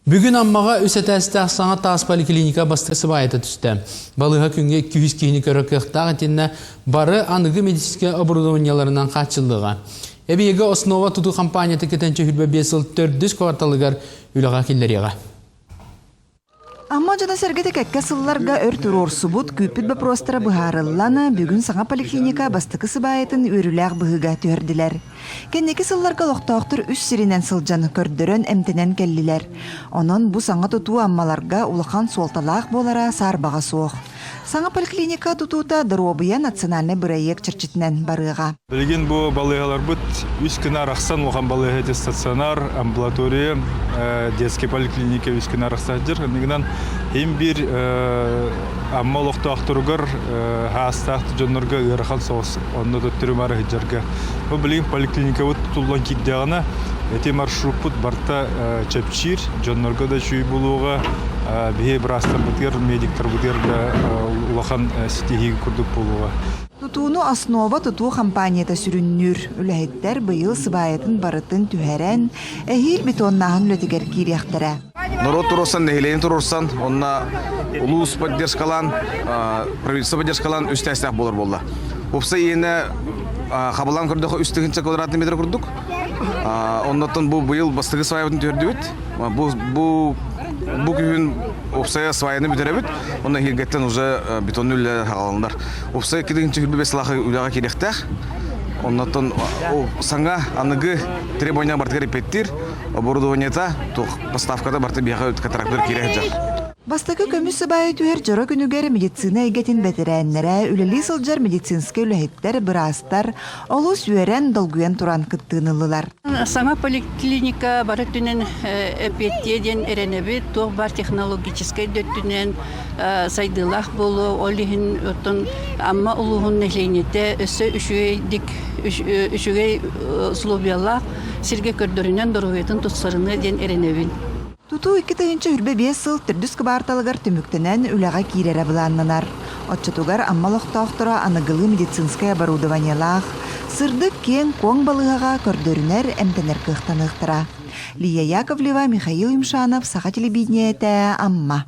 Бүгін аммаға үсетәсті саңа тас поликлиника бастысы байыты түсті. Балыға күнге 200 кейіні көрі қықтағы тенне бары анығы медицинske оборудованияларынан қатшылдыға. Әбейегі основа тұту компанияты кетенче хүлбе 5 ыл 400 кварталығар үліға келдеріға. Амма жана сергетек әкке сылларга өр турор субут күппіт бапростара бұхарылланы бүгін саңа поликлиника бастықы сыбайытын өріләқ бұғыға түрділер. Кеннекі сылларга лоқтауқтыр үс сиринен сылжаны көрдірін әмтенен келлилер. Онын бұ саңа тұту аммаларга улахан солталақ болара сарбаға соқ. Саңа поликлиника тұтута дробия национальный проект чырчытнен барыға. Білген бұл балығалар бұд үс күні арақсан оған балығы стационар, амбулатория, детский поликлиника үс күні арақсан жүр. Негінен ең бір амма лоқтауқтырғыр хастақты жонларға ғырқан соғыс, онды төттірім ары хыджарға. Бұл білген поликлиника бұд тұтылған кеддеғана, әте маршрут бұд барта чәпчир, жонларға да шүй болуға, бейе бірастар бұдгер, медиктар бұдгер улахан сетихиги күрдік болуға. Тутуну основа туту компанията сүрүннүр. Үләһеттер быйыл сыбайатын барытын түһәрән, әһил бетоннаһын үлетигер киряхтара. Народ турурсан, нехилейн турурсан, онна улус поддержкалан, правительство поддержкалан үстәстәк болар болла. Опса ені қабылан күрдіқі үстігінші квадратный метр күрдік. Оннаттан бұл быйыл бастығы свайбатын түрді өт. Бұл күн опсая свайыны бүтеребіт, онна хилгеттен уже бетонны үлі хағаландар. Опсая кедігінші күрбі бесілақы үліға керектәк. Оннаттан саңа анығы требования бартығыр епеттір, оборудованиета поставкада барты бияға катарактыр керек жақ. Бастакы көміс сыбайы түһер жора күнігер медицина егетін бәтірәннәрі, үлелі сылжар медицинскі үләхеттер, бұрастар, олыс үйерен долгуен туран кыттығынылылар. Саңа поликлиника бары түнен эпеттеден әренебет, тоқ бар технологическай дөттінен сайдылақ болу, олығын өттін амма ұлығын нәлейнеті өсі үшігей условиялақ сірге көрдірінен дұрғетін тұтсарыны ден әренебін. Туту 2-тыгынчы үрбе 5 ыл түрдүс кыбарталыгар түмүктенен үләға кирері бұланнанар. Отчатугар аммалықтауқтыра анығылы медицинское оборудованиялақ, сырдык кен коң балығаға көрдөрінер әмтенер кықтанықтыра. Лия Яковлева, Михаил Имшанов, Саха телевидениеті, Амма.